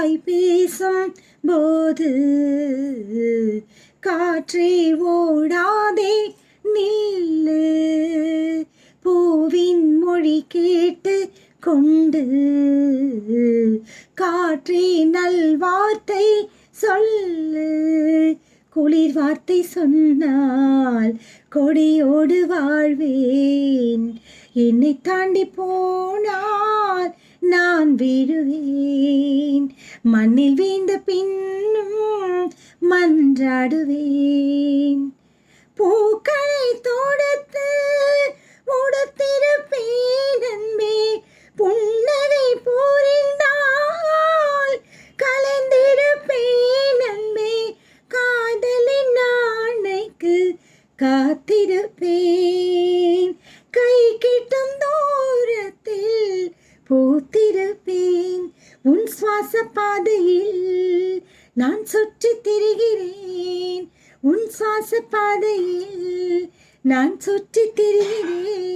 வாய் பேசும் போது காற்றே ஓடாதே நில்லு, பூவின் மொழி கேட்டு கொண்டு காற்றே நல்வார்த்தை சொல்லு. குளிர் வார்த்தை சொன்னால் கொடியோடு வாழ்வேன், என்னை தாண்டி போனால் நான் விழுவேன். மண்ணில் வீழ்ந்த பின்னும் மன்றாடுவேன். பூக்களை தொடுத்து உடுத்திருப்பேன் அன்பே, புன்னகை புரிந்தால் கலந்திருப்பேன் அன்பே. காதலின் ஆணைக்கு காத்திருப்பேன், கை கிட்டும் தூரத்தில் பூத்திருப்பேன். உன் சுவாச பாதையில் நான் சுற்றி திரிகிறேன், உன் சுவாச பாதையில் நான் சுற்றி திரிகிறேன்.